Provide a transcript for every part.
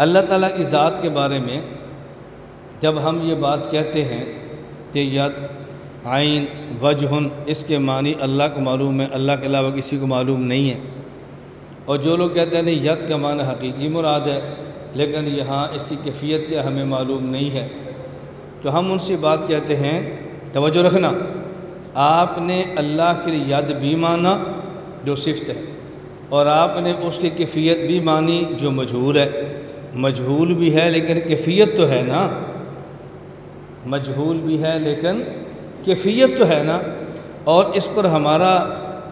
اللہ تعالیٰ کی ذات کے بارے میں جب ہم یہ بات کہتے ہیں کہ ید، عین، وجہ، اس کے معنی اللہ کو معلوم ہے، اللہ کے علاوہ کسی کو معلوم نہیں ہے، اور جو لوگ کہتے ہیں نہیں ید کا معنی حقیقی مراد ہے لیکن یہاں اس کی کیفیت کیا ہمیں معلوم نہیں ہے، تو ہم ان سے بات کہتے ہیں، توجہ رکھنا، آپ نے اللہ کے لیے ید بھی مانا جو صفت ہے، اور آپ نے اس کی کیفیت بھی مانی جو مجہول ہے، مجہول بھی ہے لیکن کیفیت تو ہے نا، مجہول بھی ہے لیکن کیفیت تو ہے نا، اور اس پر ہمارا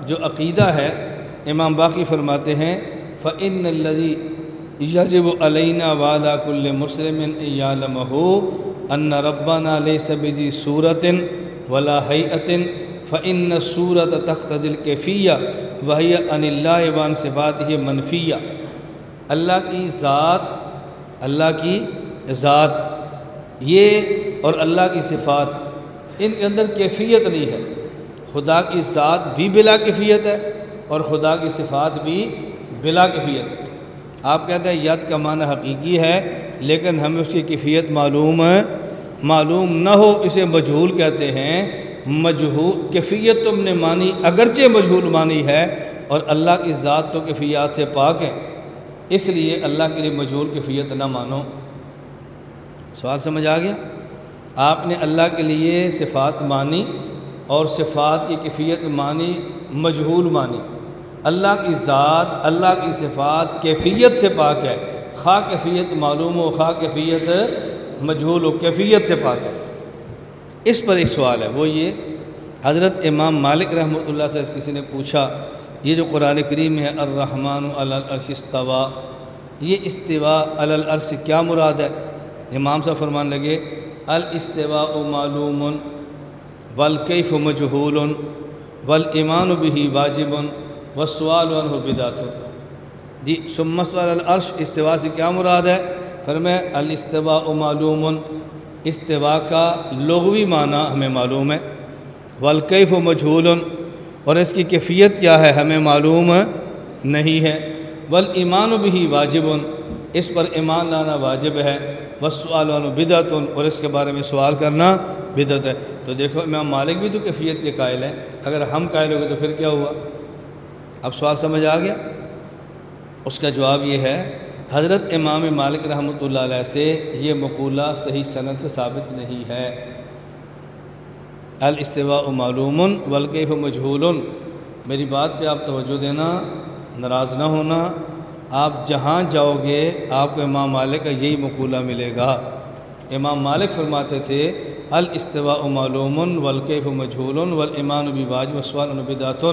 جو عقیدہ ہے امام باقی فرماتے ہیں فَإِنَّ الَّذِي يَجِبُ عَلَيْنَا وَعَلَى كُلِّ مُسْلِمٍ أَن يَعْلَمَهُ أَنَّ رَبَّنَا لَيْسَ بِذِي صُورَةٍ وَلَا هَيْئَةٍ فَإِنَّ الصُّورَةَ تَقْتَضِي الْكَيْفِيَّةَ وَهِيَ عَنِ اللَّهِ وَعَنْ صِفَاتِهِ مَنْفِيَّةٌ، اللہ کی ذات، اللہ کی ذات یہ اور اللہ کی صفات، ان کے اندر کیفیت نہیں ہے، خدا کی ذات بھی بلا کیفیت ہے اور خدا کی صفات بھی بلا کیفیت ہے۔ آپ کہتے ہیں ید کا معنی حقیقی ہے لیکن ہمیں اس کی کیفیت معلوم نہ ہو، اسے مجہول کہتے ہیں، مجہول کیفیت تم نے مانی اگرچہ مجہول مانی ہے، اور اللہ کی ذات تو کیفیات سے پاک ہے، اس لیے اللہ کے لیے مجہول کیفیت نہ مانو۔ سوال سمجھ آ گیا؟ آپ نے اللہ کے لیے صفات مانی اور صفات کی کیفیت مانی، مجہول مانی، اللہ کی ذات، اللہ کی صفات کیفیت سے پاک ہے، خواہ کیفیت معلوم ہو خواہ کیفیت مجہول ہو، کیفیت سے پاک ہے۔ اس پر ایک سوال ہے، وہ یہ حضرت امام مالک رحمۃ اللہ سے کسی نے پوچھا یہ جو قرآن کریم ہے الرحمن علی العرش استویٰ، یہ استواء علی العرش کیا مراد ہے؟ امام صاحب فرمان لگے الاستواء معلوم والکیف مجہول والایمان بہ واجب والسؤال عنہ بدعۃ۔ جی ثم استوى علی العرش، استواء سے کیا مراد ہے؟ فرمایا الاستواء معلوم، استواء کا لغوی معنی ہمیں معلوم ہے، والکیف مجہول، اور اس کی کیفیت کیا ہے ہمیں معلوم نہیں ہے، والایمان بہ واجب، اس پر ایمان لانا واجب ہے، والسؤال عنہ بدعۃ، اور اس کے بارے میں سوال کرنا بدعت ہے۔ تو دیکھو امام مالک بھی تو کیفیت کے قائل ہیں، اگر ہم قائل ہو گئے تو پھر کیا ہوا؟ اب سوال سمجھ آ گیا؟ اس کا جواب یہ ہے حضرت امام مالک رحمۃ اللہ علیہ سے یہ مقولہ صحیح سند سے ثابت نہیں ہے۔ الاستواء معلوم والکیف مجہول، میری بات پہ آپ توجہ دینا، ناراض نہ ہونا، آپ جہاں جاؤ گے آپ کو امام مالک کا یہی مقولہ ملے گا۔ امام مالک فرماتے تھے الاستواء معلوم والکیف مجہول والایمان بہ واجب والسؤال عنہ بدعۃ،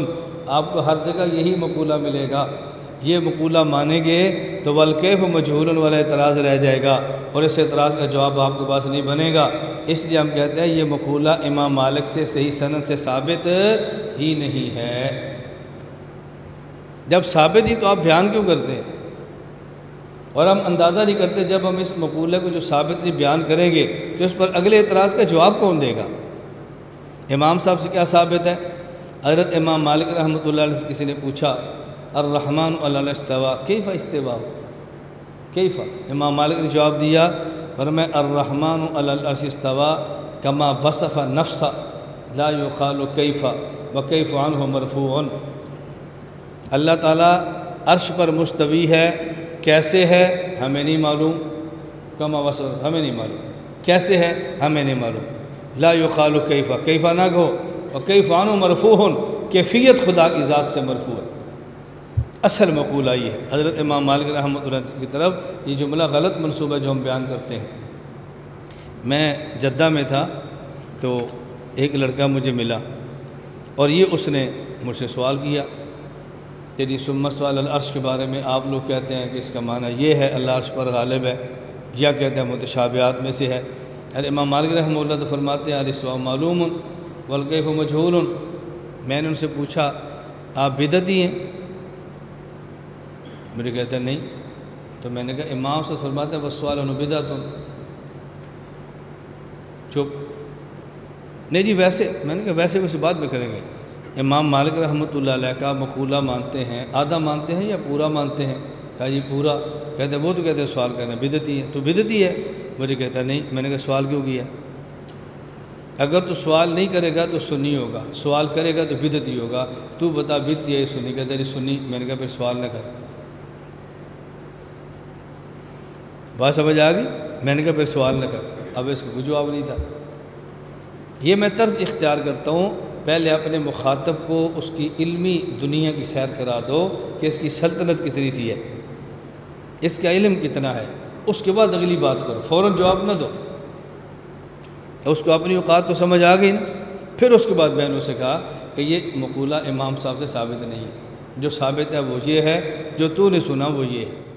آپ کو ہر جگہ یہی مقولہ ملے گا۔ یہ مقولہ مانیں گے تو والکیف مجہول والا اعتراض رہ جائے گا، اور اس اعتراض کا جواب آپ کے پاس نہیں بنے گا، اس لیے ہم کہتے ہیں یہ مقولہ امام مالک سے صحیح سند سے ثابت ہی نہیں ہے۔ جب ثابت ہی تو آپ بیان کیوں کرتے ہیں؟ اور ہم اندازہ نہیں کرتے جب ہم اس مقولے کو جو ثابت نہیں بیان کریں گے تو اس پر اگلے اعتراض کا جواب کون دے گا؟ امام صاحب سے کیا ثابت ہے؟ حضرت امام مالک رحمۃ اللہ علیہ سے کسی نے پوچھا الرحمن علی العرش استویٰ کیف استواء، کیف؟ امام مالک نے جواب دیا، فرمایا الرحمن علی العرش استویٰ کما وصف نفسہ لا یقال کیف وکیف عنہ مرفوع، اللہ تعالیٰ عرش پر مستوی ہے، کیسے ہے ہمیں نہیں معلوم، کما وصف ہمیں نہیں معلوم، کیسے ہے ہمیں نہیں معلوم، لا یقال کیف، کیف نہ کہو، وکیف عنہ مرفوع، کیفیت خدا کی ذات سے مرفوع ہے۔ اصل مقولہ یہ ہے، حضرت امام مالک رحمۃ اللہ کی طرف یہ جملہ غلط منسوب ہے جو ہم بیان کرتے ہیں۔ میں جدہ میں تھا تو ایک لڑکا مجھے ملا اور یہ اس نے مجھ سے سوال کیا کہ ثم استوى علی العرش کے بارے میں آپ لوگ کہتے ہیں کہ اس کا معنی یہ ہے اللہ عرش پر غالب ہے، یا کہتے ہیں متشابہات میں سے ہے۔ اور امام مالک رحمہ اللہ تو فرماتے ہیں الاستواء معلوم والکیف مجہول۔ میں نے ان سے پوچھا آپ بدعتی ہیں؟ مجھے کہتے ہیں نہیں، تو میں نے کہا امام سے فرماتے ہیں والسؤال عنہ بدعۃ، چپ، نہیں جی ویسے، میں نے کہا ویسے بات میں کریں گے۔ امام مالک رحمۃ اللہ علیہ کا مقولہ مانتے ہیں، آدھا مانتے ہیں یا پورا مانتے ہیں؟ کہا جی پورا. کہتے ہیں وہ تو کہتے ہیں سوال کرنا بدعتی ہے. تو بدعتی ہے؟ مجھے کہتا نہیں. میں نے کہا سوال کیوں کیا؟ اگر تو سوال نہیں کرے گا تو سنی ہوگا، سوال کرے گا تو بدعتی ہوگا. تو بتا بدعتی ہے سنی؟ کہتا ہے سنی. میں نے کہا پھر سوال نہ کر. بات سمجھ آ گئی؟ میں نے کہا پھر سوال نہ کر. اب اس کو کوئی جواب نہیں تھا. یہ میں طرز اختیار کرتا ہوں، پہلے اپنے مخاطب کو اس کی علمی دنیا کی سیر کرا دو کہ اس کی سلطنت کتنی سی ہے، اس کا علم کتنا ہے، اس کے بعد اگلی بات کرو. فوراً جواب نہ دو. اس کو اپنی اوقات تو سمجھ آ گئی نا. پھر اس کے بعد میں نے اسے کہا کہ یہ مقولہ امام صاحب سے ثابت نہیں ہے، جو ثابت ہے وہ یہ ہے، جو تو نے سنا وہ یہ ہے.